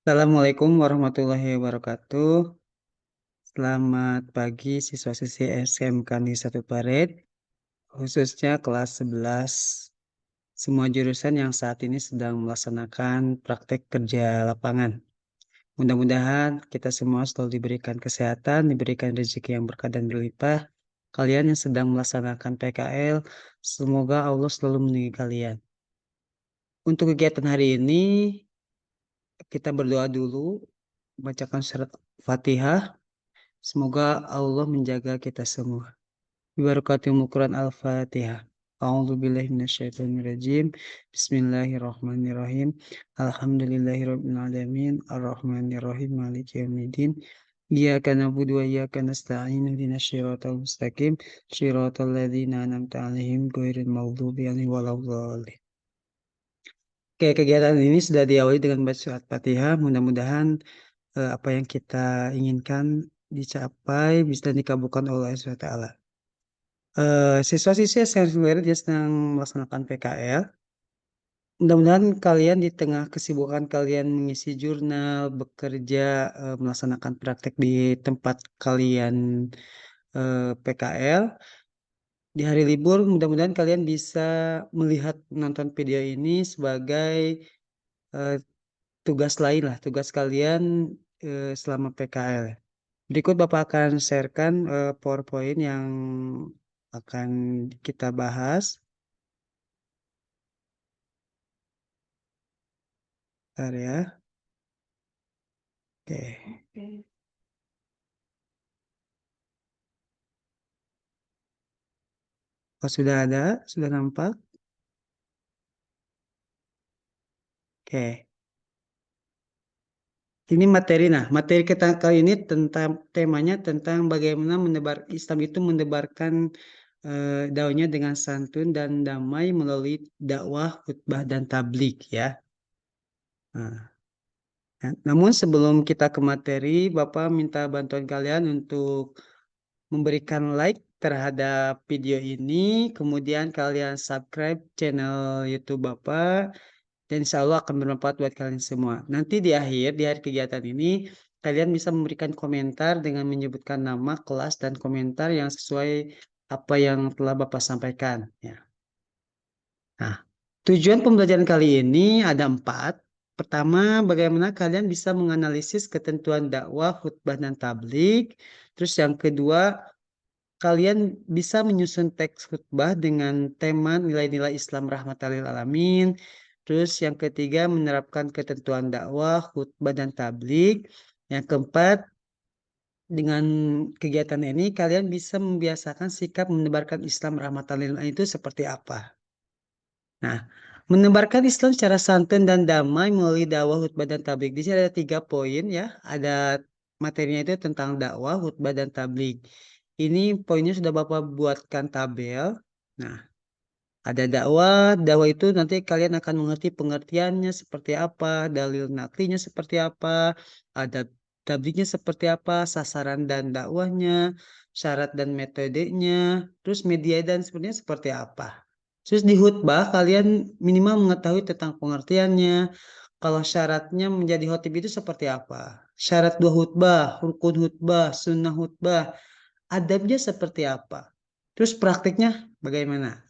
Assalamualaikum warahmatullahi wabarakatuh. Selamat pagi siswa-siswi SMK Negeri 1 Paret, khususnya kelas 11. Semua jurusan yang saat ini sedang melaksanakan praktek kerja lapangan. Mudah-mudahan kita semua selalu diberikan kesehatan, diberikan rezeki yang berkah dan berlimpah. Kalian yang sedang melaksanakan PKL, semoga Allah selalu melindungi kalian. Untuk kegiatan hari ini, kita berdoa dulu, bacakan surat Fatihah. Semoga Allah menjaga kita semua. Bibarakatul Quran Al-Fatihah. A'udzubillahi minasyaitonirrajim. Bismillahirrahmanirrahim. Alhamdulillahirabbil alamin. Arrahmanirrahim. Maliki yaumiddin. Iyyaka na'budu wa iyyaka nasta'in. Ihdinas siratal mustaqim. Shiratal ladzina an'amta 'alaihim ghairil maghdubi 'alaihim waladdallin. Oke, kegiatan ini sudah diawali dengan baca surat Fatihah. Mudah-mudahan apa yang kita inginkan dicapai bisa dikabulkan oleh Allah SWT. Siswa-siswi yang sedang melaksanakan PKL, mudah-mudahan kalian di tengah kesibukan kalian mengisi jurnal, bekerja, melaksanakan praktek di tempat kalian PKL, di hari libur mudah-mudahan kalian bisa melihat menonton video ini sebagai eh, tugas lain lah, tugas kalian selama PKL. Berikut Bapak akan sharekan PowerPoint yang akan kita bahas. Bentar ya. Oke. Oh, sudah ada? Sudah nampak? Oke. Ini materi. Nah, materi kita kali ini tentang temanya tentang bagaimana Islam itu menebarkan dakwahnya dengan santun dan damai melalui dakwah, khutbah dan tabligh ya. Nah, namun sebelum kita ke materi, Bapak minta bantuan kalian untuk memberikan like terhadap video ini, kemudian kalian subscribe channel YouTube Bapak, dan insya Allah akan bermanfaat buat kalian semua. Nanti di hari kegiatan ini, kalian bisa memberikan komentar dengan menyebutkan nama, kelas, dan komentar yang sesuai apa yang telah Bapak sampaikan. Ya. Nah, tujuan pembelajaran kali ini ada 4. Pertama, bagaimana kalian bisa menganalisis ketentuan dakwah, khutbah, dan tabligh. Terus yang kedua, kalian bisa menyusun teks khutbah dengan tema nilai-nilai Islam rahmatan lil alamin. Terus yang ketiga menerapkan ketentuan dakwah, khutbah dan tabligh. Yang keempat, dengan kegiatan ini kalian bisa membiasakan sikap menebarkan Islam rahmatan lil alamin itu seperti apa. Nah, menebarkan Islam secara santun dan damai melalui dakwah, khutbah dan tabligh. Di sini ada 3 poin ya. Ada materinya itu tentang dakwah, khutbah dan tabligh. Ini poinnya sudah Bapak buatkan tabel. Nah, ada dakwah, dakwah itu nanti kalian akan mengerti pengertiannya seperti apa, dalil naklinya seperti apa, ada tablighnya seperti apa, sasaran dan dakwahnya, syarat dan metodenya, terus media dan sebenarnya seperti apa. Terus di khutbah kalian minimal mengetahui tentang pengertiannya. Kalau syaratnya menjadi khotib itu seperti apa? Syarat dua khutbah, rukun khutbah, sunnah khutbah, adabnya seperti apa? Terus praktiknya bagaimana?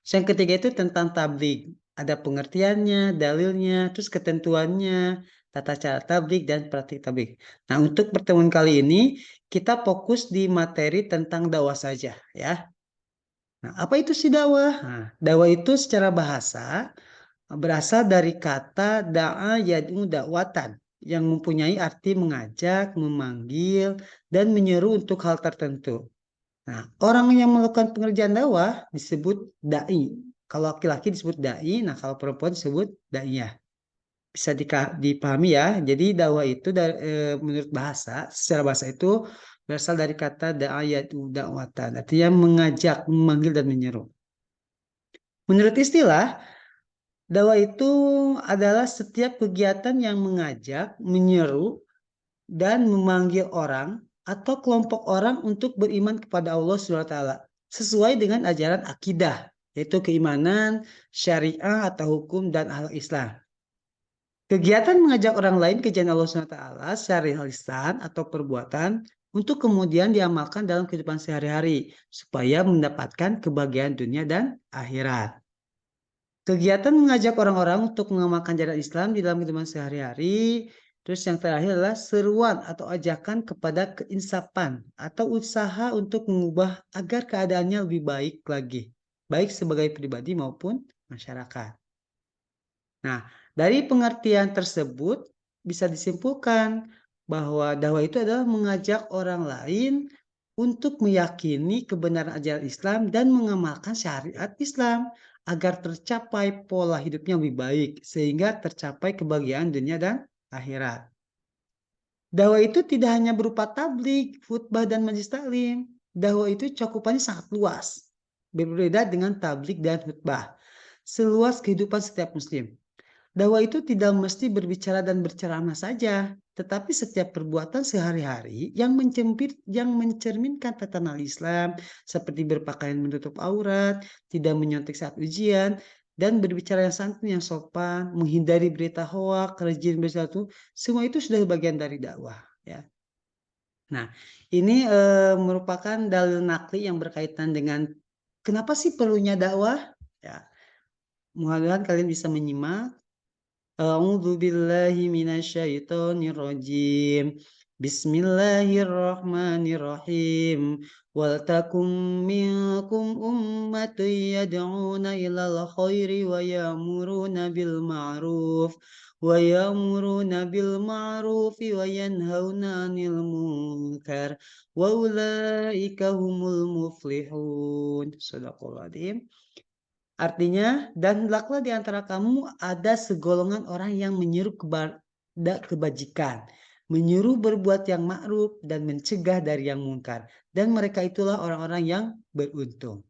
Yang ketiga itu tentang tabligh. Ada pengertiannya, dalilnya, terus ketentuannya, tata cara tabligh dan praktik tabligh. Nah, untuk pertemuan kali ini kita fokus di materi tentang dakwah saja ya. Nah, apa itu sih dakwah? Nah, dakwah itu secara bahasa berasal dari kata da'a yad'u dakwatan yang mempunyai arti mengajak, memanggil, dan menyeru untuk hal tertentu. Nah, orang yang melakukan pengerjaan dakwah disebut dai. Kalau laki-laki disebut dai, nah kalau perempuan disebut daiyah. Bisa dipahami ya. Jadi dakwah itu menurut bahasa, secara bahasa itu berasal dari kata da'ayatu dakwatan. Artinya mengajak, memanggil dan menyeru. Menurut istilah, dakwah itu adalah setiap kegiatan yang mengajak, menyeru, dan memanggil orang atau kelompok orang untuk beriman kepada Allah SWT sesuai dengan ajaran akidah, yaitu keimanan, syariah atau hukum dan akhlak Islam. Kegiatan mengajak orang lain ke jalan Allah SWT secara lisan atau perbuatan untuk kemudian diamalkan dalam kehidupan sehari-hari supaya mendapatkan kebahagiaan dunia dan akhirat. Kegiatan mengajak orang-orang untuk mengamalkan jalan Islam di dalam kehidupan sehari-hari. Terus yang terakhir adalah seruan atau ajakan kepada keinsafan atau usaha untuk mengubah agar keadaannya lebih baik lagi, baik sebagai pribadi maupun masyarakat. Nah, dari pengertian tersebut bisa disimpulkan bahwa dakwah itu adalah mengajak orang lain untuk meyakini kebenaran ajaran Islam dan mengamalkan syariat Islam agar tercapai pola hidupnya lebih baik sehingga tercapai kebahagiaan dunia dan akhirat. Dakwah itu tidak hanya berupa tablik, khutbah dan majelis taklim. Dakwah itu cakupannya sangat luas. Berbeda dengan tablik dan khutbah. Seluas kehidupan setiap muslim. Dakwah itu tidak mesti berbicara dan berceramah saja, tetapi setiap perbuatan sehari-hari yang mencerminkan tatanan Islam, seperti berpakaian menutup aurat, tidak menyontek saat ujian, dan berbicara yang santun, yang sopan, menghindari berita hoak, rajin bersatu, semua itu sudah bagian dari dakwah. Ya. Nah, ini merupakan dalil nakli yang berkaitan dengan kenapa sih perlunya dakwah? Ya, mudah-mudahan kalian bisa menyimak. A'udzu billahi minasyaitonir rajim. Bismillahirrahmanirrahim. Wal takum minkum ummatun yad'una ilal khairi wa ya'muruna bil ma'ruf wa yanhauna 'anil munkar wa ulaika humul muflihun. Shadaqallahul. Artinya, dan hendaklah di antara kamu ada segolongan orang yang menyuruh kebajikan, menyuruh berbuat yang ma'ruf dan mencegah dari yang mungkar. Dan mereka itulah orang-orang yang beruntung.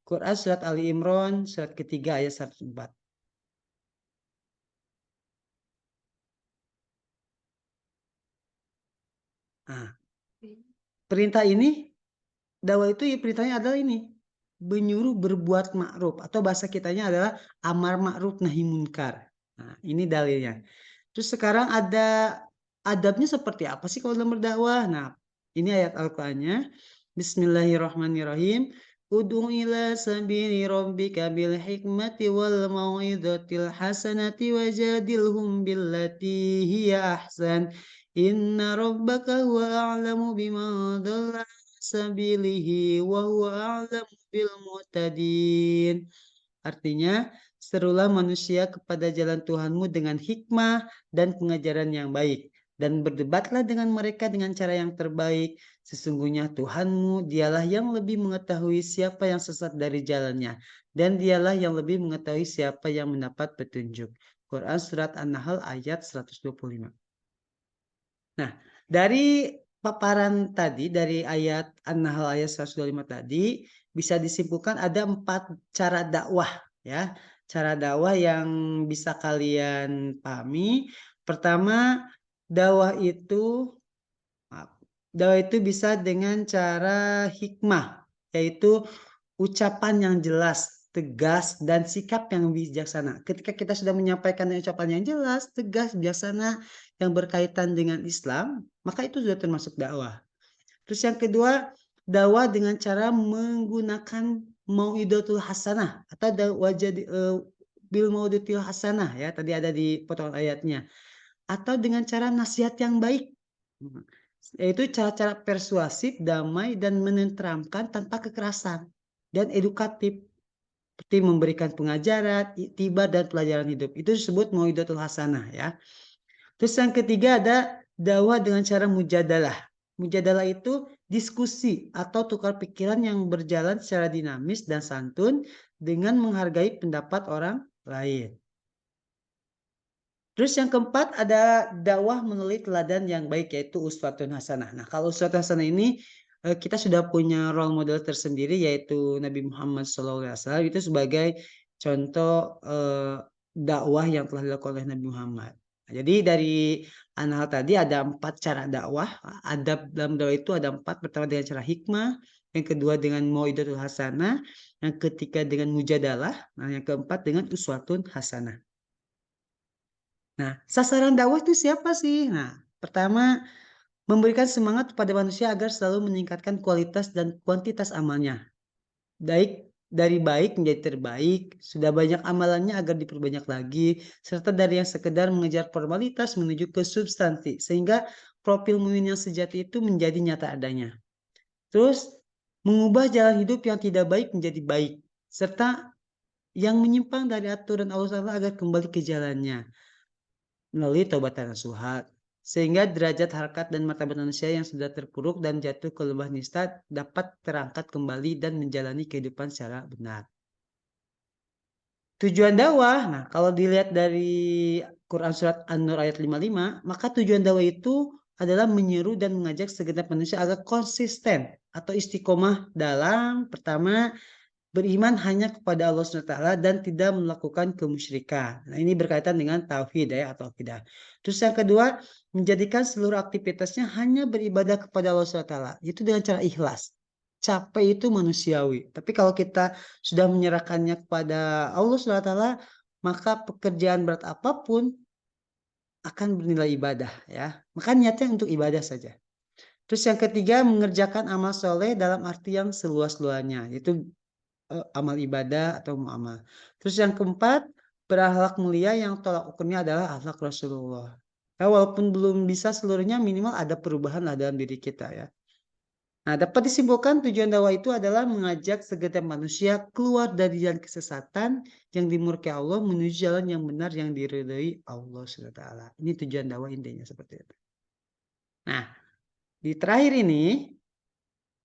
Quran Surat Ali Imran, surat ketiga ayat 104. Nah, perintah ini, dakwah itu ya perintahnya adalah ini. Menyuruh berbuat ma'ruf atau bahasa kitanya adalah amar ma'ruf nahi munkar. Nah, ini dalilnya. Terus sekarang ada adabnya seperti apa sih kalau dalam berdakwah? Nah, ini ayat Al-Qur'annya. Bismillahirrahmanirrahim. Ud'u ila sabili rabbika bil hikmati wal mau'izatil hasanati wajadilhum billati hiya ahsan. Inna rabbaka huwa a'lamu biman dhalla sabilihi wa huwa a'lamu bil muhtadin. Artinya, serulah manusia kepada jalan Tuhanmu dengan hikmah dan pengajaran yang baik. Dan berdebatlah dengan mereka dengan cara yang terbaik. Sesungguhnya Tuhanmu, dialah yang lebih mengetahui siapa yang sesat dari jalannya. Dan dialah yang lebih mengetahui siapa yang mendapat petunjuk. Quran Surat An-Nahl ayat 125. Nah, dari paparan tadi, dari ayat An-Nahl ayat 125 tadi, bisa disimpulkan ada 4 cara dakwah, ya. Cara dakwah yang bisa kalian pahami. Pertama, dakwah itu dakwah itu bisa dengan cara hikmah, yaitu ucapan yang jelas, tegas, dan sikap yang bijaksana. Ketika kita sudah menyampaikan ucapan yang jelas, tegas, bijaksana, yang berkaitan dengan Islam, maka itu sudah termasuk dakwah. Terus yang kedua, dakwah dengan cara menggunakan mau'idatul hasanah atau dakwah jadi bil mau'idatul hasanah, ya, tadi ada di potongan ayatnya. Atau dengan cara nasihat yang baik. Yaitu cara-cara persuasif, damai, dan menenteramkan tanpa kekerasan. Dan edukatif. Seperti memberikan pengajaran, iktibar, dan pelajaran hidup. Itu disebut mau'idatul hasanah, ya. Terus yang ketiga ada dakwah dengan cara mujadalah. Mujadalah itu diskusi atau tukar pikiran yang berjalan secara dinamis dan santun dengan menghargai pendapat orang lain. Terus yang keempat ada dakwah melalui teladan yang baik, yaitu uswatun hasanah. Nah, kalau uswatun hasanah ini kita sudah punya role model tersendiri, yaitu Nabi Muhammad SAW itu sebagai contoh dakwah yang telah dilakukan oleh Nabi Muhammad. Nah, jadi dari An-Nahl tadi ada 4 cara dakwah. Adab dalam dakwah itu ada 4. Pertama dengan cara hikmah, yang kedua dengan mau'idatul hasanah, yang ketiga dengan mujadalah, nah yang keempat dengan uswatun hasanah. Nah, sasaran dakwah itu siapa sih? Nah, pertama, memberikan semangat kepada manusia agar selalu meningkatkan kualitas dan kuantitas amalnya. Dari baik menjadi terbaik, sudah banyak amalannya agar diperbanyak lagi, serta dari yang sekedar mengejar formalitas menuju ke substansi, sehingga profil mukmin yang sejati itu menjadi nyata adanya. Terus, mengubah jalan hidup yang tidak baik menjadi baik, serta yang menyimpang dari aturan Allah Ta'ala agar kembali ke jalannya melalui taubat dan nasuha. Sehingga derajat harkat dan martabat manusia yang sudah terpuruk dan jatuh ke lembah nista dapat terangkat kembali dan menjalani kehidupan secara benar. Tujuan dakwah, nah kalau dilihat dari Quran Surat An-Nur ayat 55, maka tujuan dakwah itu adalah menyeru dan mengajak segenap manusia agar konsisten atau istiqomah dalam pertama beriman hanya kepada Allah SWT dan tidak melakukan kemusyrikan. Nah, ini berkaitan dengan tauhid ya atau akidah. Terus yang kedua, menjadikan seluruh aktivitasnya hanya beribadah kepada Allah SWT. Itu dengan cara ikhlas. Capek itu manusiawi. Tapi kalau kita sudah menyerahkannya kepada Allah SWT, maka pekerjaan berat apapun akan bernilai ibadah ya. Maka niatnya untuk ibadah saja. Terus yang ketiga, mengerjakan amal soleh dalam arti yang seluas-luasnya. Itu amal ibadah atau muamal. Terus yang keempat, berakhlak mulia yang tolak ukurnya adalah akhlak Rasulullah. Ya, walaupun belum bisa seluruhnya, minimal ada perubahan lah dalam diri kita ya. Nah, dapat disimpulkan tujuan dakwah itu adalah mengajak segenap manusia keluar dari jalan kesesatan yang dimurkai Allah menuju jalan yang benar yang diridhoi Allah SWT. Ini tujuan dakwah intinya seperti itu. Nah, di terakhir ini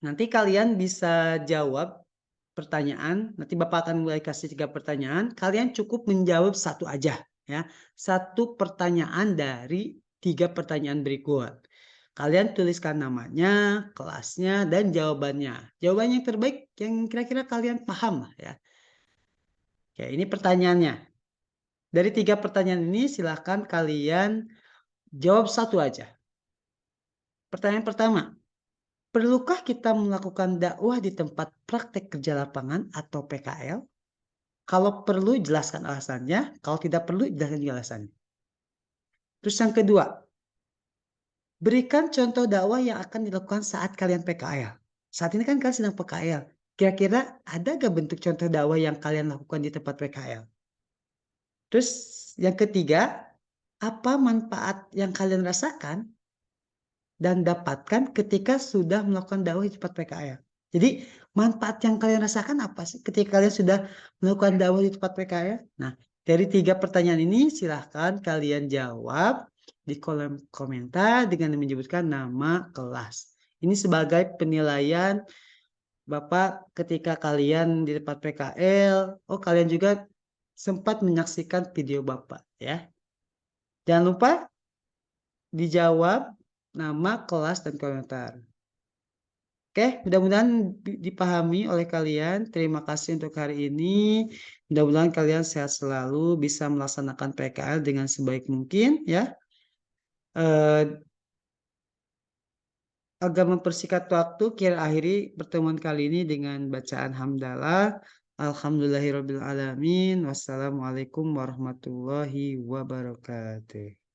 nanti kalian bisa jawab pertanyaan, nanti Bapak akan mulai kasih 3 pertanyaan, kalian cukup menjawab satu aja ya. Satu pertanyaan dari 3 pertanyaan berikut. Kalian tuliskan namanya, kelasnya, dan jawabannya. Jawaban yang terbaik yang kira-kira kalian paham lah ya. Oke, ini pertanyaannya. Dari 3 pertanyaan ini silakan kalian jawab satu aja. Pertanyaan pertama, perlukah kita melakukan dakwah di tempat praktek kerja lapangan atau PKL? Kalau perlu jelaskan alasannya, kalau tidak perlu jelaskan juga alasannya. Terus yang kedua, berikan contoh dakwah yang akan dilakukan saat kalian PKL. Saat ini kan kalian sedang PKL. Kira-kira ada gak bentuk contoh dakwah yang kalian lakukan di tempat PKL? Terus yang ketiga, apa manfaat yang kalian rasakan dan dapatkan ketika sudah melakukan dakwah di tempat PKL? Jadi manfaat yang kalian rasakan apa sih ketika kalian sudah melakukan dakwah di tempat PKL? Nah, dari 3 pertanyaan ini silahkan kalian jawab di kolom komentar dengan menyebutkan nama kelas. Ini sebagai penilaian Bapak ketika kalian di tempat PKL. Oh, kalian juga sempat menyaksikan video Bapak ya. Jangan lupa dijawab nama kelas dan komentar. Oke, mudah-mudahan dipahami oleh kalian. Terima kasih untuk hari ini. Mudah-mudahan kalian sehat selalu, bisa melaksanakan PKL dengan sebaik mungkin ya. Agar mempersingkat waktu, kita akhiri pertemuan kali ini dengan bacaan hamdalah. Alhamdulillahirabbil alamin. Wassalamualaikum warahmatullahi wabarakatuh.